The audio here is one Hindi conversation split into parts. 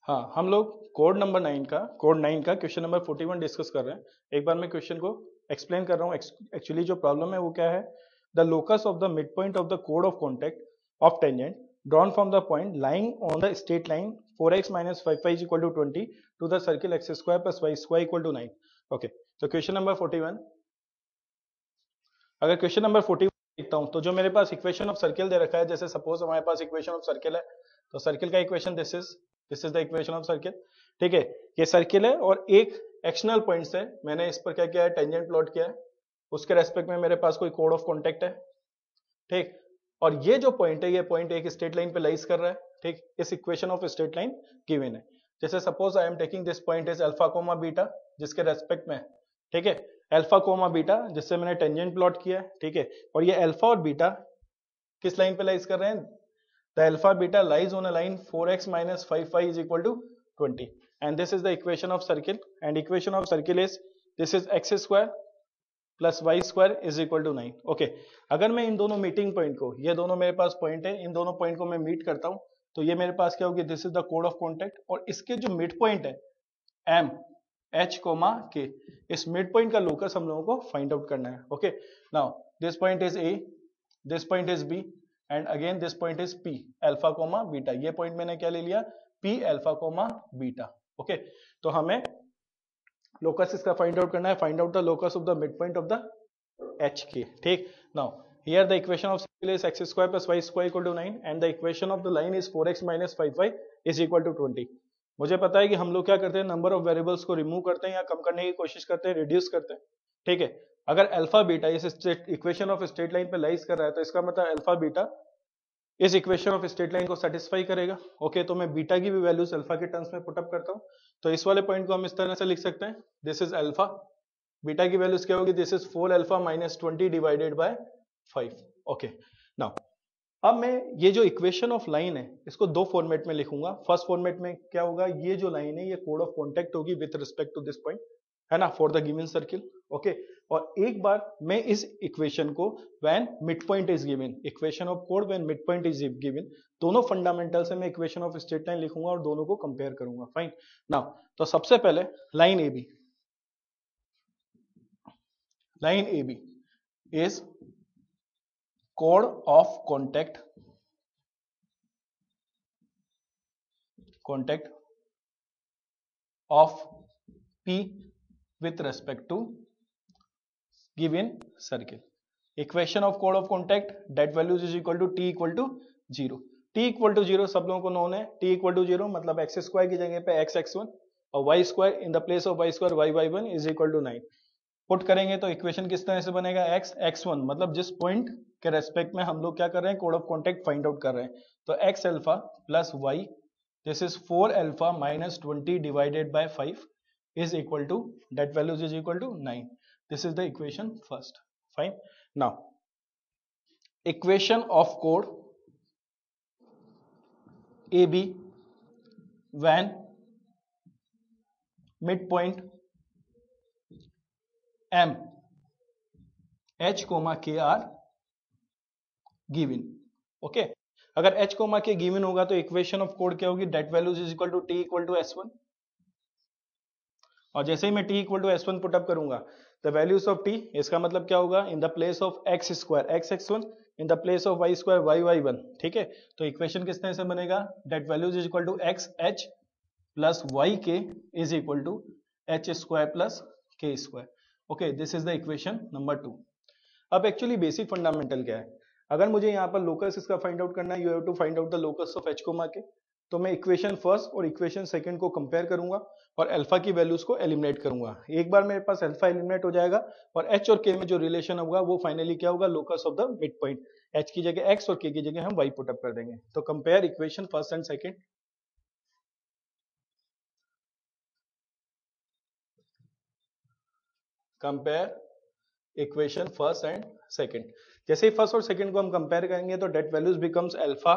हाँ, हम लोग कोड 9 का क्वेश्चन नंबर 41 डिस्कस कर रहे हैं। एक बार मैं क्वेश्चन को एक्सप्लेन कर रहा हूँ। एक्चुअली जो प्रॉब्लम है वो क्या है, the locus of the mid point of the कोड of contact of tangent drawn from the point lying on the straight line 4x minus 5y is equal to 20 to the circle x square plus y square equal to 9। Okay, तो क्वेश्चन नंबर 41, अगर क्वेश्चन नंबर 41 देखता हूँ तो जो मेरे पास इक्वेशन ऑफ सर्किल दे रखा है, जैसे सपोज हमारे पास इक्वेशन ऑफ सर्किल है, तो सर्किल का equation this is the equation of circle. ठीक है, ये सर्किल है और एक एक्शनल पॉइंट से मैंने इस पर क्या किया है, टेंजेंट प्लॉट किया है। उसके रेस्पेक्ट में मेरे पास कोई कोड ऑफ कॉन्टेक्ट है। ठीक, और ये जो पॉइंट है, ये पॉइंट एक स्ट्रेट लाइन पे लाइज कर रहा है। ठीक, इस equation of straight line given है। जैसे suppose I am taking this point is alpha comma beta, जिसके रेस्पेक्ट में, ठीक है, अल्फा कोमा बीटा, जिससे मैंने टेंजेंट प्लॉट किया है। ठीक है, और ये अल्फा और बीटा किस लाइन पे लाइज कर रहे हैं, the alpha beta lies on a line 4x minus 5y is equal to 20, and this is the equation of circle, and equation of circle is this is x square plus y square is equal to 9। Okay, अगर मैं इन दोनों मीटिंग पॉइंट को, ये दोनों मेरे पास पॉइंट है, इन दोनों पॉइंट को मैं मीट करता हूं, तो ये मेरे पास क्या होगी, दिस इज द कोड ऑफ कॉन्टेक्ट। और इसके जो मिड पॉइंट है एम एच कोमा के, इस मिड पॉइंट का लोकस हम लोगों को फाइंड आउट करना है। Okay, now this point is A, this point is B, and again this point is P alpha comma beta. ये पॉइंट मैंने क्या ले लिया, P alpha comma beta. Okay, तो हमें लोकस इसका फाइंड आउट करना है, find out the locus of the mid point of the H K. ठीक, now here the equation of circle is x square plus y square equal to 9 and the equation of the line is 4x minus 5y is equal to 20। मुझे पता है कि हम लोग क्या करते हैं, नंबर ऑफ वेरिएबल्स को रिमूव करते हैं या कम करने की कोशिश करते हैं, रिड्यूस करते हैं। ठीक है, अगर अल्फा बीटा इस इक्वेशन ऑफ स्ट्रेट लाइन पे लाइज कर रहा है, तो इसका मतलब अल्फा बीटा इस इक्वेशन ऑफ स्ट्रेट लाइन को सेटिस्फाई करेगा। ओके, तो मैं बीटा की भी वैल्यूज अल्फा के टर्म्स में पुटअप करता हूं। तो इस वाले पॉइंट को हम इस तरह से लिख सकते हैं, दिस इज अल्फा, बीटा की वैल्यूज क्या होगी, this is 4 alpha minus 20 divided by 5। Okay, now अब मैं ये जो इक्वेशन ऑफ लाइन है, इसको दो फॉर्मेट में लिखूंगा। फर्स्ट फॉर्मेट में क्या होगा, ये जो लाइन है ये कोड ऑफ कॉन्टेक्ट होगी with respect to this point, है ना, for the given circle. Okay, और एक बार मैं इस इक्वेशन को when mid point is given, equation of कोड when mid point is given, दोनों फंडामेंटल से मैं इक्वेशन ऑफ स्ट्रेट लाइन लिखूंगा और दोनों को कंपेयर करूंगा। फाइन, नाउ तो सबसे पहले line A B, line AB is chord of contact of P with respect to given circle। Equation of chord of contact, that values is equal to T equal to 0। T equal to 0 सब लोगों को नोन है। T equal to 0 मतलब एक्स स्क्वायर की जगह पे एक्स एक्स वन और y square in the place of y square y y one is equal to 9। Put करेंगे तो इक्वेशन किस तरह से बनेगा, एक्स एक्स वन, मतलब जिस पॉइंट के रेस्पेक्ट में हम लोग क्या कर रहे हैं, कोड ऑफ कॉन्टेक्ट फाइंड आउट कर रहे हैं। तो x alpha plus y, this is 4 alpha minus 20 divided by 5 is equal to, that values is equal to 9। This is the equation first. Fine, now equation of कोड A B when mid point M H comma K are given. Okay, अगर H कोमा के गिवन होगा तो इक्वेशन ऑफ कोड क्या होगी, date values is equal to T equal to S1। और जैसे ही मैं T equal to S1 put up करूंगा, द वैल्यूज ऑफ T, इसका मतलब क्या होगा, in the place of x square x x one, in the place of y square y y one. ठीक है, तो इक्वेशन किस तरह से बनेगा, that values is equal to x h plus y k is equal to h square plus के square. Okay, this is the equation number 2। अब एक्चुअली बेसिक फंडामेंटल क्या है, अगर मुझे यहाँ पर लोकस इसका फाइंड आउट करना है, you have to find out the locus of H comma K, तो मैं इक्वेशन फर्स्ट और इक्वेशन सेकंड को कंपेयर करूंगा और अल्फा की वैल्यूज को एलिमिनेट करूंगा। एक बार मेरे पास अल्फा एलिमिनेट हो जाएगा और एच और के में जो रिलेशन होगा वो फाइनली क्या होगा, locus of the mid point. H की जगह एक्स और के की जगह हम वाई पुटअप कर देंगे। तो compare equation first and second, compare equation first and second. जैसे ही फर्स्ट और सेकंड को हम कंपेयर करेंगे तो that values becomes alpha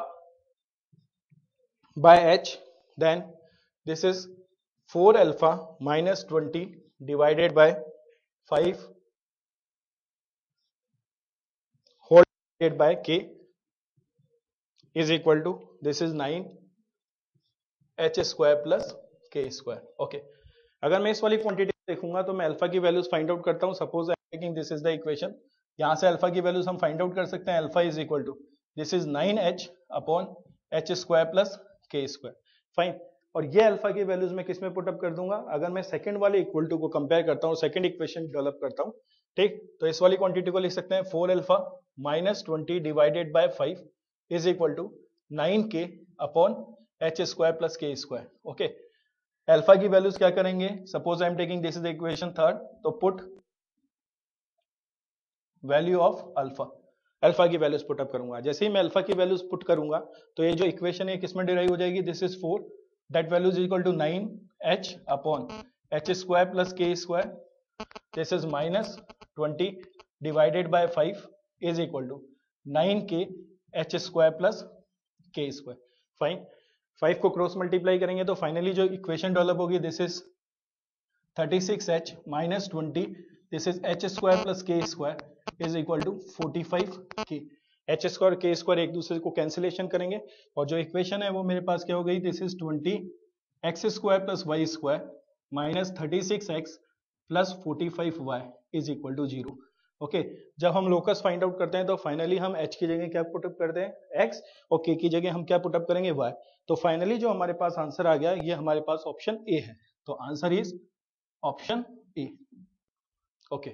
by h, then this is 4 alpha minus 20 divided by 5 whole divided by k is equal to, this is 9 h square plus के स्क्वायर। ओके, अगर मैं इस वाली क्वांटिटी देखूंगा तो मैं अल्फा की वैल्यूज फाइंड आउट करता हूं। Suppose I am taking this is the equation, यहां से अल्फा की वैल्यूज हम फाइंड आउट कर सकते हैं। Alpha is equal to this is 9h upon H square plus के स्क्वायर। फाइन, और ये अल्फा की वैल्यूज मैं किस में पुटअप कर दूंगा, अगर मैं सेकंड वाले इक्वल टू को कंपेयर करता हूं, सेकंड इक्वेशन डेवलप करता हूं, ठीक, तो इस वाली क्वांटिटी को लिख सकते हैं 4 alpha minus 20 divided by 5 is equal to 9k upon H square plus के स्क्वायर। ओके, अल्फा की वैल्यूज क्या करेंगे, suppose I am taking this is the equation third, तो put value of alpha, alpha की वैल्यूज पुट अप करूंगा। जैसे ही मैं अल्फा की वैल्यूज पुट करूंगा तो ये जो इक्वेशन है किसमें डिराइव हो जाएगी, this is 4 that value is equal to 9h upon H square plus के square, this is minus 20 divided by 5 is equal to 9k h square plus के स्क्वायर। फाइन, 5 को क्रॉस मल्टीप्लाई करेंगे तो फाइनली जो इक्वेशन डेवलप होगी this is 36h minus 20, this is h square plus के square is equal to 45k। H square k square एक दूसरे को कैंसिलेशन करेंगे और जो इक्वेशन है वो मेरे पास क्या हो गई, this is 20x square plus y square minus 36x plus 45y is equal to 0। ओके, जब हम लोकस फाइंड आउट करते हैं तो फाइनली हम h की जगह क्या पुटअप करते हैं x, और k की जगह हम क्या पुटअप करेंगे y। तो फाइनली जो हमारे पास आंसर आ गया ये हमारे पास ऑप्शन ए है, तो answer is option A. Okay.